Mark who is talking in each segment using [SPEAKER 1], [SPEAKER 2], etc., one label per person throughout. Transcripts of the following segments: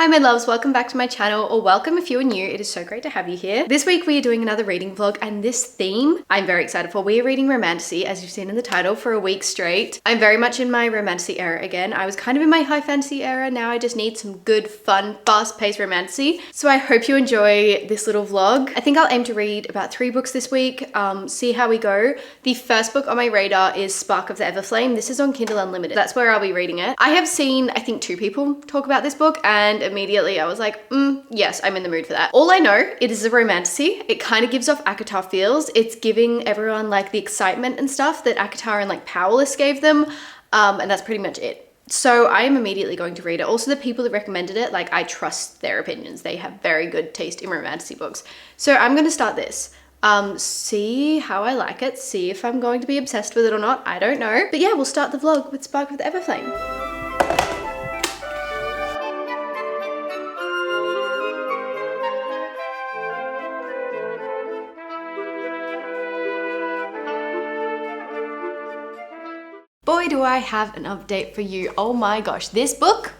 [SPEAKER 1] Hi my loves, welcome back to my channel, or welcome if you're new. It is so great to have you here. This week we are doing another reading vlog, and this theme I'm very excited for. We are reading romantasy, as you've seen in the title, for a week straight. I'm very much in my romantasy era again. I was kind of in my high fantasy era. Now I just need some good, fun, fast-paced romantasy. So I hope you enjoy this little vlog. I think I'll aim to read about 3 books this week, see how we go. The first book on my radar is Spark of the Everflame. This is on Kindle Unlimited. That's where I'll be reading it. I have seen, I think, 2 people talk about this book, and immediately I was like, yes, I'm in the mood for that. All I know, it is a romantasy. It kind of gives off ACOTAR feels. It's giving everyone like the excitement and stuff that ACOTAR and like Powerless gave them. And that's pretty much it. So I am immediately going to read it. Also, the people that recommended it, like, I trust their opinions. They have very good taste in romantasy books. So I'm going to start this. See how I like it. See if I'm going to be obsessed with it or not. I don't know. But yeah, we'll start the vlog with Spark of the Everflame. Boy, do I have an update for you. Oh my gosh, this book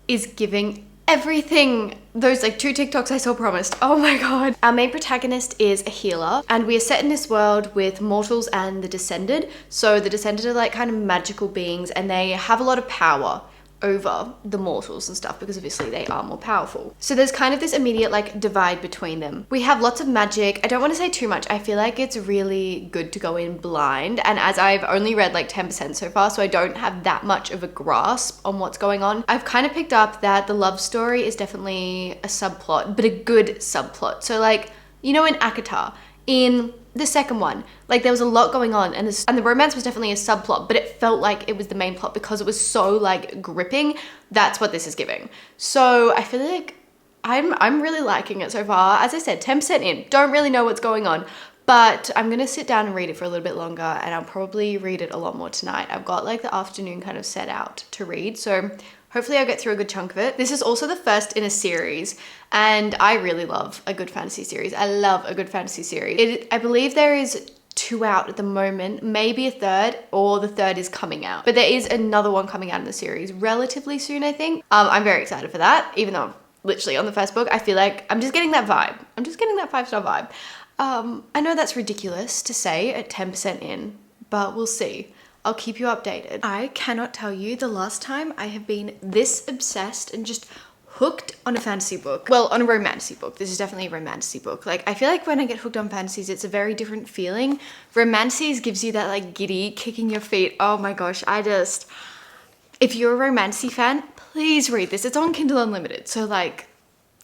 [SPEAKER 1] is giving everything. Those like 2 TikToks I saw promised. Oh my god. Our main protagonist is a healer, and we are set in this world with mortals and the descended. So the descended are like kind of magical beings, and they have a lot of power over the mortals and stuff because obviously they are more powerful. So there's kind of this immediate like divide between them. We have lots of magic. I don't want to say too much. I feel like it's really good to go in blind, and as I've only read like 10% so far, so I don't have that much of a grasp on what's going on. I've kind of picked up that the love story is definitely a subplot, but a good subplot. So like, you know, in ACOTAR, in the second one, like there was a lot going on, and the romance was definitely a subplot, but it felt like it was the main plot because it was so like gripping. That's what this is giving. So I feel like I'm really liking it so far. As I said, 10% in, don't really know what's going on, but I'm gonna sit down and read it for a little bit longer, and I'll probably read it a lot more tonight. I've got like the afternoon kind of set out to read, so hopefully I'll get through a good chunk of it. This is also the first in a series, and I really love a good fantasy series. I love a good fantasy series. I believe there is 2 out at the moment, maybe a 3rd, or the 3rd is coming out. But there is another one coming out in the series relatively soon, I think. I'm very excited for that, even though I'm literally on the first book. I feel like I'm just getting that vibe. I'm just getting that 5-star vibe. I know that's ridiculous to say at 10% in, but we'll see. I'll keep you updated. I cannot tell you the last time I have been this obsessed and just hooked on a fantasy book. Well, on a romantasy book. This is definitely a romantasy book. Like, I feel like when I get hooked on fantasies, it's a very different feeling. Romantasies gives you that like giddy, kicking your feet. Oh my gosh, if you're a romantasy fan, please read this. It's on Kindle Unlimited, so like,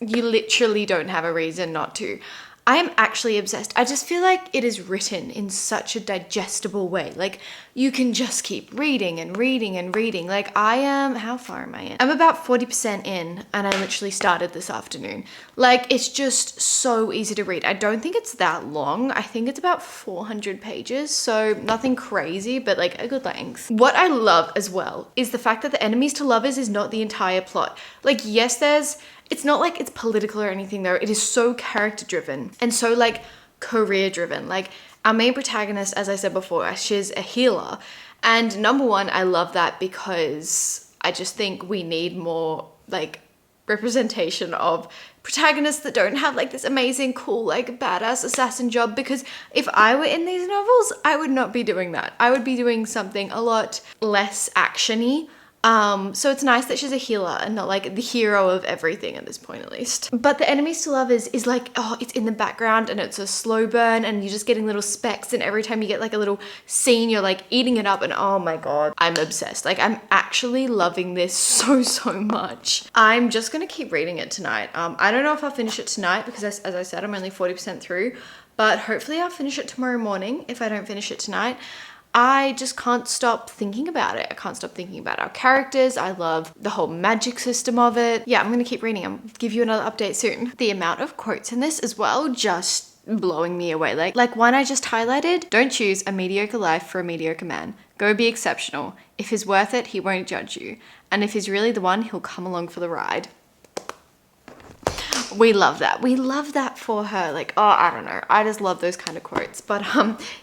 [SPEAKER 1] you literally don't have a reason not to. I am actually obsessed. I just feel like it is written in such a digestible way. Like, you can just keep reading and reading and reading. Like, how far am I in? I'm about 40% in, and I literally started this afternoon. Like, it's just so easy to read. I don't think it's that long. I think it's about 400 pages, so nothing crazy, but like a good length. What I love as well is the fact that the enemies to lovers is not the entire plot. Like, yes, it's not like it's political or anything though. It is so character driven and so like career driven. Like, our main protagonist, as I said before, she's a healer. And number one, I love that because I just think we need more like representation of protagonists that don't have like this amazing, cool, like badass assassin job. Because if I were in these novels, I would not be doing that. I would be doing something a lot less actiony. So it's nice that she's a healer and not like the hero of everything at this point, at least. But the enemies to lovers is like, oh, it's in the background and it's a slow burn and you're just getting little specks, and every time you get like a little scene, you're like eating it up, and oh my god, I'm obsessed. Like, I'm actually loving this so much. I'm just gonna keep reading it tonight. I don't know if I'll finish it tonight because as I said, I'm only 40% through, but hopefully I'll finish it tomorrow morning if I don't finish it tonight. I just can't stop thinking about it. I can't stop thinking about our characters. I love the whole magic system of it. Yeah, I'm gonna keep reading. I'll give you another update soon. The amount of quotes in this as well, just blowing me away. Like one I just highlighted, don't choose a mediocre life for a mediocre man. Go be exceptional. If he's worth it, he won't judge you. And if he's really the one, he'll come along for the ride. We love that. We love that for her. Like, oh, I don't know. I just love those kind of quotes. But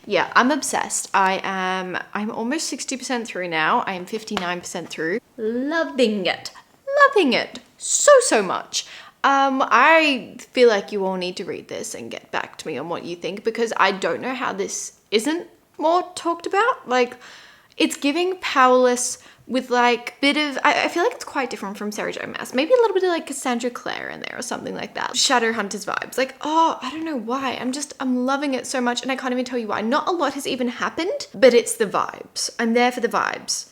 [SPEAKER 1] yeah, I'm obsessed. I'm almost 60% through now. I am 59% through. Loving it. loving it so much. I feel like you all need to read this and get back to me on what you think, because I don't know how this isn't more talked about. Like, it's giving powerless with like bit of, I feel like it's quite different from Sarah J Maas. Maybe a little bit of like Cassandra Clare in there or something like that. Shadowhunters vibes. Like, oh, I don't know why. I'm loving it so much, and I can't even tell you why. Not a lot has even happened, but it's the vibes. I'm there for the vibes.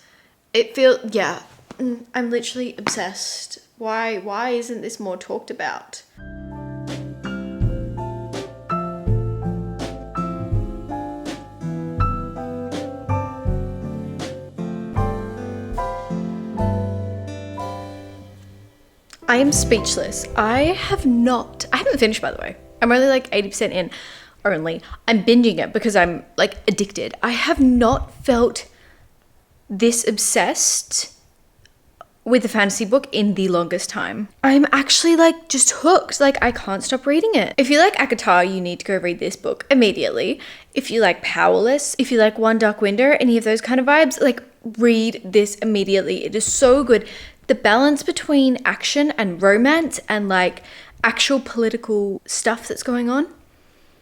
[SPEAKER 1] Yeah, I'm literally obsessed. Why isn't this more talked about? I am speechless. I haven't finished, by the way. I'm only like 80% in only. I'm binging it because I'm like addicted. I have not felt this obsessed with a fantasy book in the longest time. I'm actually like just hooked. Like, I can't stop reading it. If you like ACOTAR, you need to go read this book immediately. If you like Powerless, if you like One Dark Window, any of those kind of vibes, like, read this immediately. It is so good. The balance between action and romance and like actual political stuff that's going on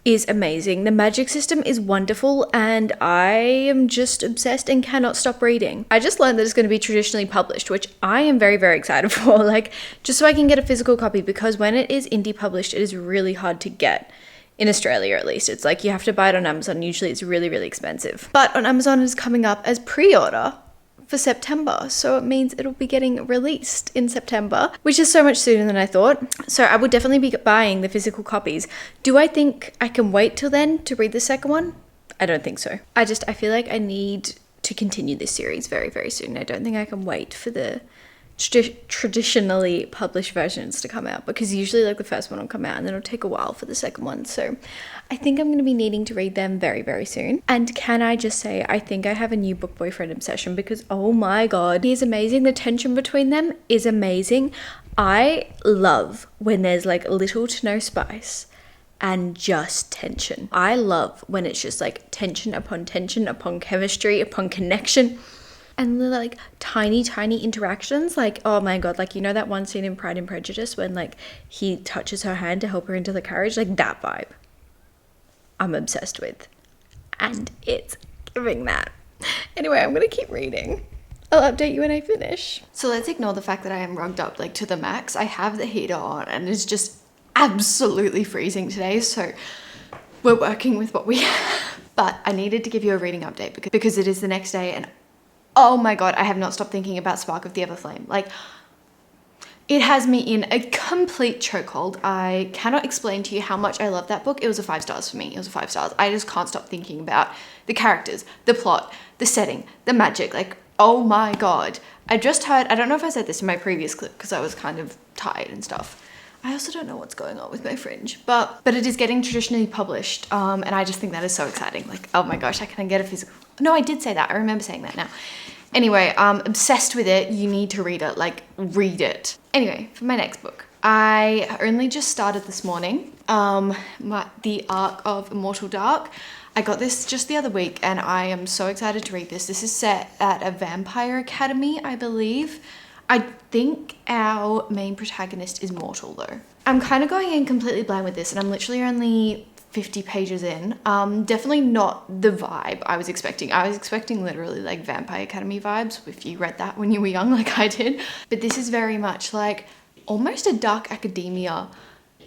[SPEAKER 1] is amazing. The magic system is wonderful, and I am just obsessed and cannot stop reading. I just learned that it's going to be traditionally published, which I am very excited for, like, just so I can get a physical copy, because when it is indie published, it is really hard to get. In Australia, at least. It's like you have to buy it on Amazon. Usually it's really expensive. But on Amazon, it is coming up as pre-order for September, so it means it'll be getting released in September, which is so much sooner than I thought. So I would definitely be buying the physical copies. Do I think I can wait till then to read the second one? I don't think so. I feel like I need to continue this series very soon. I don't think I can wait for the traditionally published versions to come out, because usually like the first one will come out and then it'll take a while for the second one. So I think I'm going to be needing to read them very soon. And can I just say, I think I have a new book boyfriend obsession, because oh my god, he is amazing. The tension between them is amazing. I love when there's like little to no spice and just tension. I love when it's just like tension upon chemistry upon connection. And the like tiny interactions, like, oh my god, like, you know that one scene in Pride and Prejudice when like he touches her hand to help her into the carriage, like that vibe I'm obsessed with, and it's giving that. Anyway, I'm gonna keep reading. I'll update you when I finish. So let's ignore the fact that I am rugged up like to the max. I have the heater on and it's just absolutely freezing today, so we're working with what we have. But I needed to give you a reading update because it is the next day, and oh my god, I have not stopped thinking about Spark of the Everflame. Like, it has me in a complete chokehold. I cannot explain to you how much I love that book. It was a 5 stars for me. It was a 5 stars. I just can't stop thinking about the characters, the plot, the setting, the magic. Like, oh my god. I just heard, I don't know if I said this in my previous clip because I was kind of tired and stuff. I also don't know what's going on with my fringe, but it is getting traditionally published, and I just think that is so exciting. Like, oh my gosh, I can get a physical. No, I did say that. I remember saying that now. Anyway, obsessed with it. You need to read it. Like, read it. Anyway, for my next book, I only just started this morning. The Arc of Immortal Dark. I got this just the other week, and I am so excited to read this. This is set at a vampire academy, I believe. I think our main protagonist is mortal though. I'm kind of going in completely blind with this, and I'm literally only 50 pages in. Definitely not the vibe I was expecting. I was expecting literally like Vampire Academy vibes, if you read that when you were young like I did. But this is very much like almost a dark academia,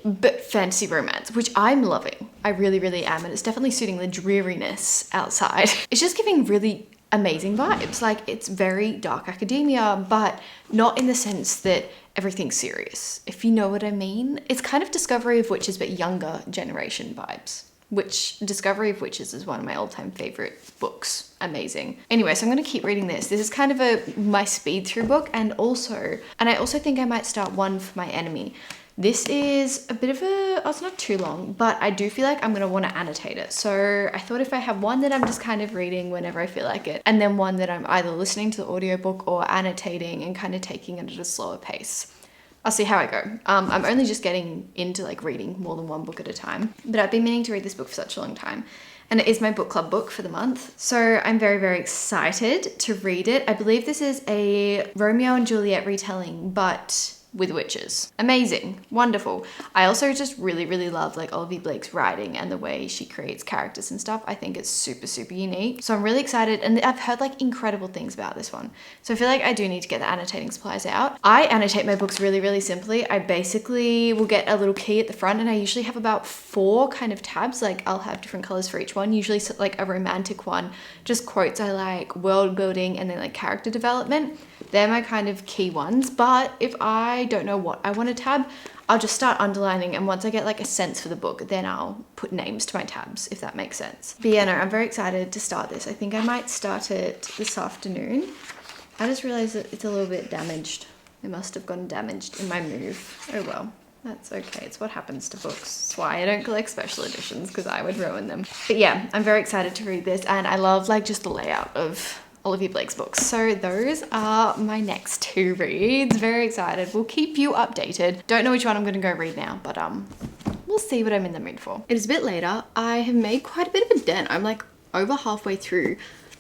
[SPEAKER 1] but fantasy romance, which I'm loving. I really am, and it's definitely suiting the dreariness outside. It's just giving really amazing vibes. Like, it's very dark academia, but not in the sense that everything's serious, if you know what I mean. It's kind of Discovery of Witches, but younger generation vibes, which Discovery of Witches is one of my all-time favorite books. Amazing. Anyway, so I'm going to keep reading this. This is kind of my speed through book, and I also think I might start One for My Enemy. This is a bit of it's not too long, but I do feel like I'm going to want to annotate it. So I thought if I have one that I'm just kind of reading whenever I feel like it, and then one that I'm either listening to the audiobook or annotating and kind of taking it at a slower pace. I'll see how I go. I'm only just getting into like reading more than one book at a time, but I've been meaning to read this book for such a long time. and it is my book club book for the month. So I'm very, very excited to read it. I believe this is a Romeo and Juliet retelling, but with witches. Amazing, wonderful. I also just really, really love like Olivia Blake's writing and the way she creates characters and stuff. I think it's super, super unique. So I'm really excited, and I've heard like incredible things about this one. So I feel like I do need to get the annotating supplies out. I annotate my books really, really simply. I basically will get a little key at the front, and I usually have about 4 kind of tabs. Like I'll have different colors for each one, usually like a romantic one, just quotes I like, world building, and then like character development. They're my kind of key ones. But if I don't know what I want to tab, I'll just start underlining, and once I get like a sense for the book, then I'll put names to my tabs, if that makes sense. But yeah, no, I'm very excited to start this. I think I might start it this afternoon. I just realized that it's a little bit damaged. It must have gotten damaged in my move. Oh well, that's okay. It's what happens to books. That's why I don't collect special editions, because I would ruin them. But yeah, I'm very excited to read this, and I love like just the layout of Olivia Blake's books. So those are my next 2 reads. Very excited. We'll keep you updated. Don't know which one I'm going to go read now, but we'll see what I'm in the mood for. It is a bit later. I have made quite a bit of a dent. I'm like over halfway through.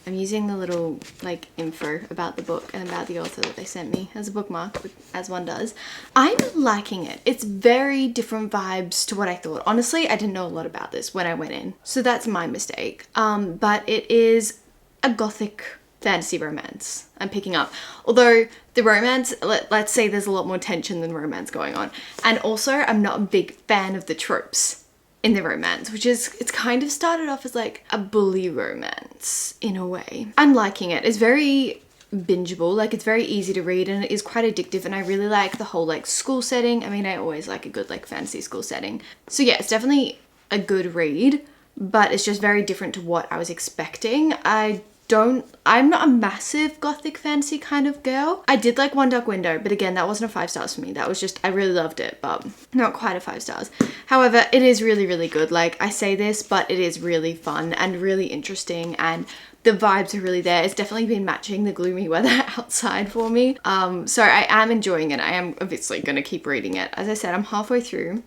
[SPEAKER 1] I'm using the little like info about the book and about the author that they sent me as a bookmark, as one does. I'm liking it. It's very different vibes to what I thought. Honestly, I didn't know a lot about this when I went in, so that's my mistake. But it is a gothic fantasy romance I'm picking up. Although the romance, let's say there's a lot more tension than romance going on. And also I'm not a big fan of the tropes in the romance, which is, it's kind of started off as like a bully romance in a way. I'm liking it. It's very bingeable, like it's very easy to read, and it is quite addictive, and I really like the whole like school setting. I mean, I always like a good like fantasy school setting. So yeah, it's definitely a good read, but it's just very different to what I was expecting. I'm not a massive gothic fantasy kind of girl. I did like One Dark Window, but again, that wasn't a 5 stars for me. That was just, I really loved it, but not quite a 5 stars. However, it is really, really good. Like I say this, but it is really fun and really interesting, and the vibes are really there. It's definitely been matching the gloomy weather outside for me. So I am enjoying it. I am obviously going to keep reading it. As I said, I'm halfway through.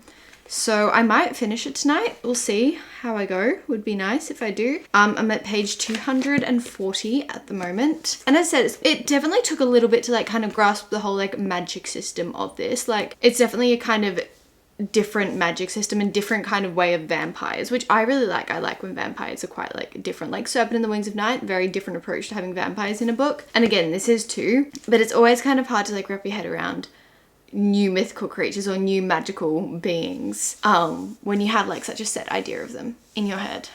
[SPEAKER 1] So I might finish it tonight. We'll see how I go. Would be nice if I do. I'm at page 240 at the moment. And as I said, it definitely took a little bit to like kind of grasp the whole like magic system of this. Like it's definitely a kind of different magic system and different kind of way of vampires, which I really like. I like when vampires are quite like different, like Serpent in the Wings of Night, very different approach to having vampires in a book. And again, this is too, but it's always kind of hard to like wrap your head around new mythical creatures or new magical beings when you have like such a set idea of them in your head.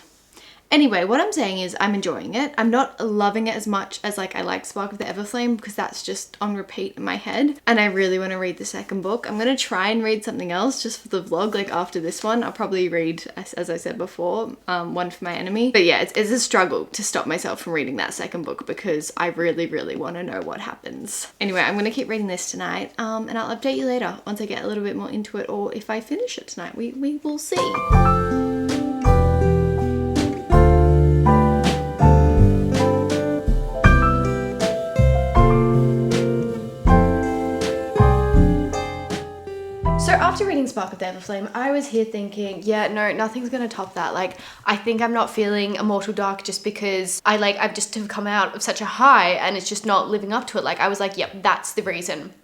[SPEAKER 1] Anyway, what I'm saying is I'm enjoying it. I'm not loving it as much as like I like Spark of the Everflame, because that's just on repeat in my head, and I really want to read the second book. I'm going to try and read something else just for the vlog. Like after this one, I'll probably read, as I said before, One for My Enemy. But yeah, it's a struggle to stop myself from reading that second book, because I really, really want to know what happens. Anyway, I'm going to keep reading this tonight, and I'll update you later once I get a little bit more into it, or if I finish it tonight. We will see. After reading Spark of the Everflame, I was here thinking, yeah, no, nothing's gonna top that. Like, I think I'm not feeling Immortal Dark just because I've just have come out of such a high and it's just not living up to it. Like, I was like, yep, that's the reason.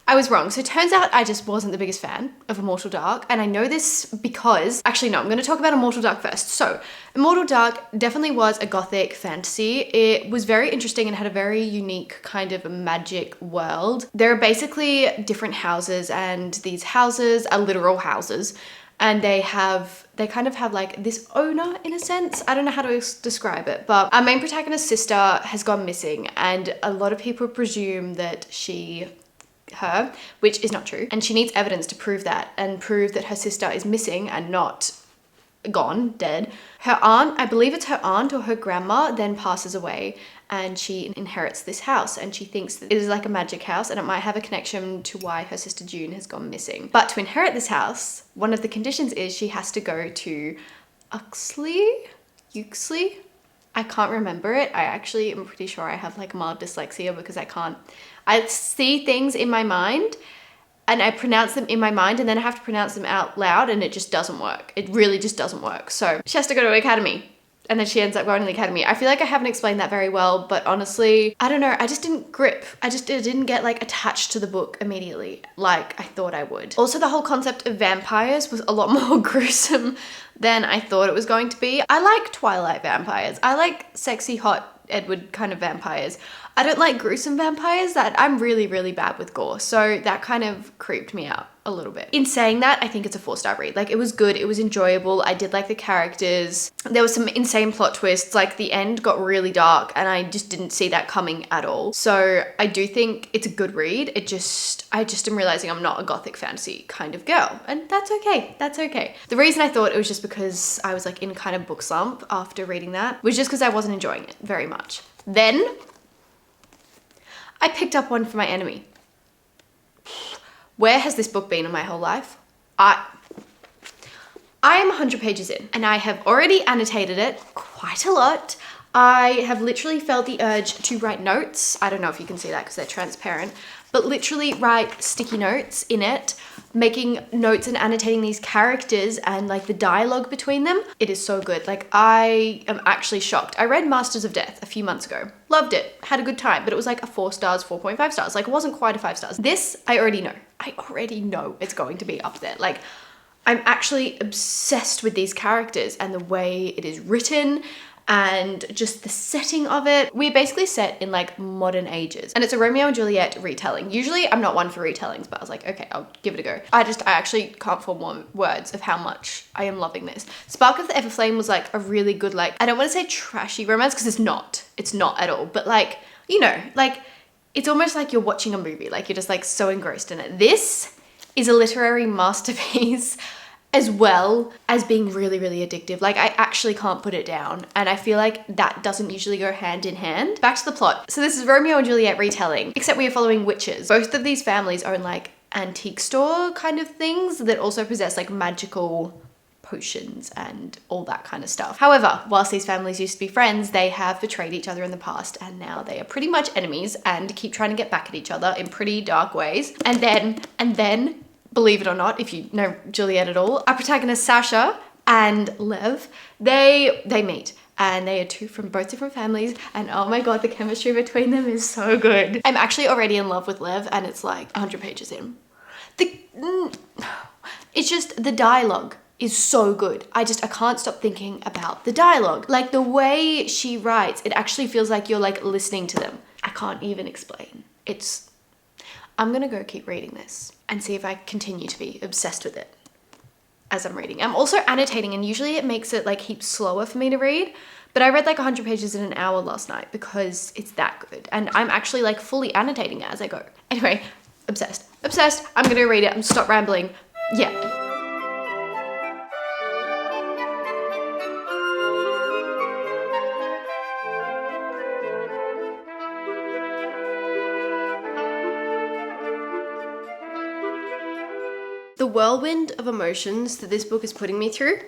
[SPEAKER 1] I was wrong. So it turns out I just wasn't the biggest fan of Immortal Dark. And I know this because, actually no, I'm gonna talk about Immortal Dark first. So Immortal Dark definitely was a gothic fantasy. It was very interesting and had a very unique kind of magic world. There are basically different houses, and these houses are literal houses. And they kind of have like this owner in a sense. I don't know how to describe it, but our main protagonist's sister has gone missing, and a lot of people presume that her, which is not true, and she needs evidence to prove that, and prove that her sister is missing and not gone, dead. Her aunt, I believe it's her aunt or her grandma, then passes away, and she inherits this house, and she thinks that it is like a magic house, and it might have a connection to why her sister June has gone missing. But to inherit this house, one of the conditions is she has to go to Uxley? I can't remember it. I actually am pretty sure I have like mild dyslexia, because I see things in my mind and I pronounce them in my mind and then I have to pronounce them out loud and it just doesn't work. It really just doesn't work. So she has to go to academy. And then she ends up going to the academy. I feel like I haven't explained that very well, but honestly, I don't know. I just didn't grip. I didn't get like attached to the book immediately like I thought I would. Also, the whole concept of vampires was a lot more gruesome than I thought it was going to be. I like Twilight vampires. I like sexy, hot Edward kind of vampires. I don't like gruesome vampires. That I'm really, really bad with gore. So that kind of creeped me out a little bit. In saying that, I think it's a 4-star read. Like, it was good. It was enjoyable. I did like the characters. There was some insane plot twists. Like, the end got really dark and I just didn't see that coming at all. So I do think it's a good read. I just am realizing I'm not a gothic fantasy kind of girl, and that's okay. That's okay. The reason I thought it was just because I was like in kind of book slump after reading that was just because I wasn't enjoying it very much. Then I picked up one for my enemy. Where has this book been in my whole life? I am 100 pages in and I have already annotated it quite a lot. I have literally felt the urge to write notes. I don't know if you can see that because they're transparent, but literally write sticky notes in it, making notes and annotating these characters and like the dialogue between them. It is so good. Like, I am actually shocked. I read Masters of Death a few months ago. Loved it. Had a good time, but it was like a 4 stars, 4.5 stars. Like, it wasn't quite a 5 stars. This, I already know. I already know it's going to be up there. Like, I'm actually obsessed with these characters and the way it is written and just the setting of it. We're basically set in like modern ages and it's a Romeo and Juliet retelling. Usually I'm not one for retellings, but I was like, okay, I'll give it a go. I actually can't form words of how much I am loving this. Spark of the Everflame was like a really good, like, I don't want to say trashy romance because it's not at all, but like, you know, like it's almost like you're watching a movie, like you're just like so engrossed in it. This is a literary masterpiece as well as being really, really addictive. Like, I actually can't put it down. And I feel like that doesn't usually go hand in hand. Back to the plot. So this is Romeo and Juliet retelling, except we are following witches. Both of these families own like antique store kind of things that also possess like magical potions and all that kind of stuff. However, whilst these families used to be friends, they have betrayed each other in the past and now they are pretty much enemies and keep trying to get back at each other in pretty dark ways. And then, believe it or not, if you know Juliet at all, our protagonist Sasha and Lev, they meet and they are from both different families and oh my god, the chemistry between them is so good. I'm actually already in love with Lev and it's like 100 pages in. It's just the dialogue is so good. I can't stop thinking about the dialogue. Like the way she writes, it actually feels like you're like listening to them. I can't even explain. I'm gonna go keep reading this and see if I continue to be obsessed with it as I'm reading. I'm also annotating and usually it makes it like heaps slower for me to read, but I read like 100 pages in an hour last night because it's that good. And I'm actually like fully annotating it as I go. Anyway, obsessed. I'm gonna read it. I'm stop rambling. Yeah. The whirlwind of emotions that this book is putting me through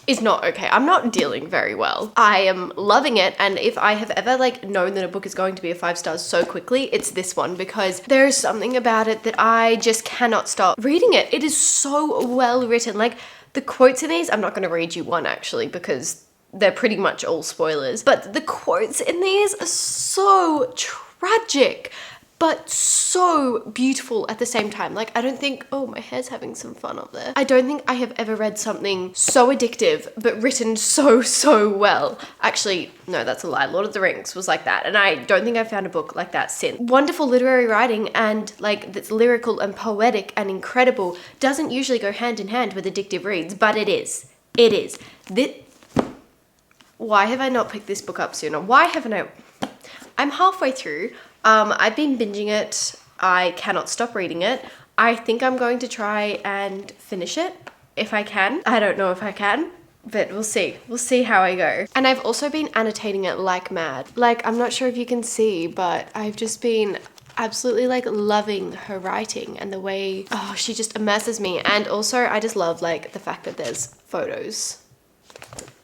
[SPEAKER 1] is not okay. I'm not dealing very well. I am loving it, and if I have ever like known that a book is going to be a 5 stars so quickly, it's this one, because there is something about it that I just cannot stop reading it. It is so well written. Like the quotes in these, I'm not going to read you one actually because they're pretty much all spoilers, but the quotes in these are so tragic but so beautiful at the same time. Like, I don't think, oh, my hair's having some fun up there. I don't think I have ever read something so addictive, but written so well. Actually, no, that's a lie. Lord of the Rings was like that. And I don't think I've found a book like that since. Wonderful literary writing and like that's lyrical and poetic and incredible doesn't usually go hand in hand with addictive reads, but it is. It is. Why have I not picked this book up sooner? Why haven't I? I'm halfway through. I've been binging it. I cannot stop reading it. I think I'm going to try and finish it if I can. I don't know if I can, but we'll see. We'll see how I go. And I've also been annotating it like mad. Like, I'm not sure if you can see, but I've just been absolutely like loving her writing and the way, oh, she just immerses me. And also I just love like the fact that there's photos.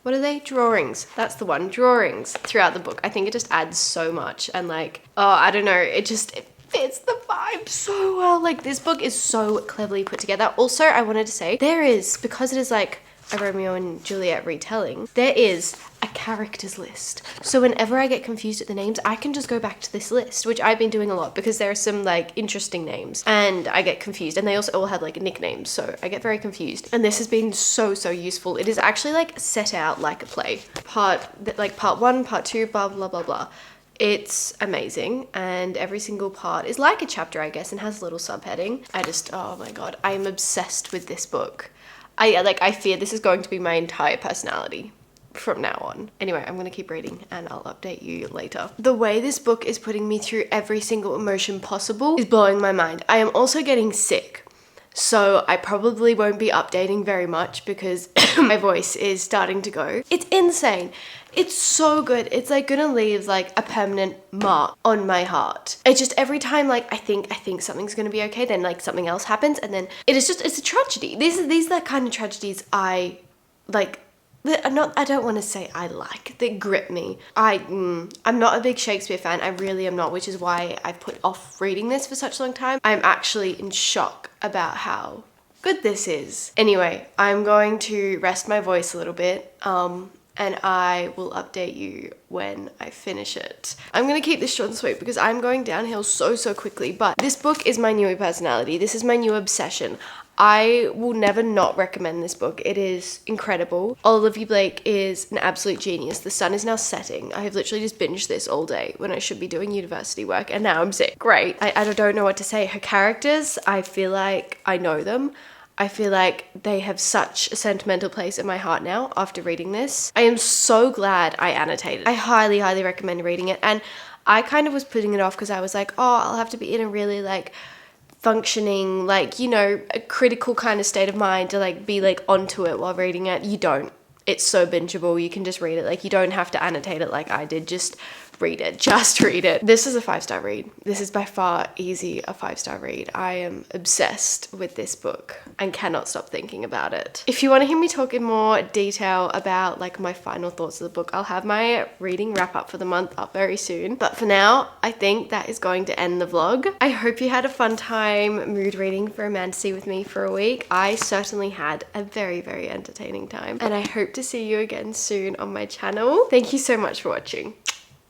[SPEAKER 1] What are they? Drawings. That's the one. Drawings throughout the book. I think it just adds so much. And like, oh, I don't know. It fits the vibe. described so well. Like, this book is so cleverly put together. Also, I wanted to say, there is, because it is like a Romeo and Juliet retelling, there is a characters list. So whenever I get confused at the names, I can just go back to this list, which I've been doing a lot because there are some like interesting names and I get confused, and they also all have like nicknames, so I get very confused. And this has been so useful. It is actually like set out like a play. Part 1, part 2, blah blah blah blah. It's amazing, and every single part is like a chapter, I guess, and has a little subheading. Oh my god, I am obsessed with this book. I fear this is going to be my entire personality from now on. Anyway, I'm gonna keep reading and I'll update you later. The way this book is putting me through every single emotion possible is blowing my mind. I am also getting sick, so I probably won't be updating very much because my voice is starting to go. It's insane. It's so good. It's like gonna leave like a permanent mark on my heart. It's just every time like I think something's gonna be okay, then like something else happens, and then it's a tragedy. These are the kind of tragedies I like. I don't want to say I like, they grip me. I'm not a big Shakespeare fan. I really am not, which is why I put off reading this for such a long time. I'm actually in shock about how good this is. Anyway, I'm going to rest my voice a little bit, and I will update you when I finish it. I'm gonna keep this short and sweet because I'm going downhill so quickly, but this book is my new personality. This is my new obsession. I will never not recommend this book. It is incredible. Olivia Blake is an absolute genius. The sun is now setting. I have literally just binged this all day when I should be doing university work, and now I'm sick. Great. I don't know what to say. Her characters, I feel like I know them. I feel like they have such a sentimental place in my heart now after reading this. I am so glad I annotated. I highly recommend reading it. And I kind of was putting it off because I was like, oh, I'll have to be in a really like functioning, like, you know, a critical kind of state of mind to like be like onto it while reading it. You don't. It's so bingeable. You can just read it. Like, you don't have to annotate it like I did. Just read it. Just read it. This is a 5-star read. This is by far easy a 5-star read. I am obsessed with this book and cannot stop thinking about it. If you want to hear me talk in more detail about like my final thoughts of the book, I'll have my reading wrap up for the month up very soon. But for now, I think that is going to end the vlog. I hope you had a fun time mood reading for romantasy with me for a week. I certainly had a very entertaining time, and I hope to see you again soon on my channel. Thank you so much for watching.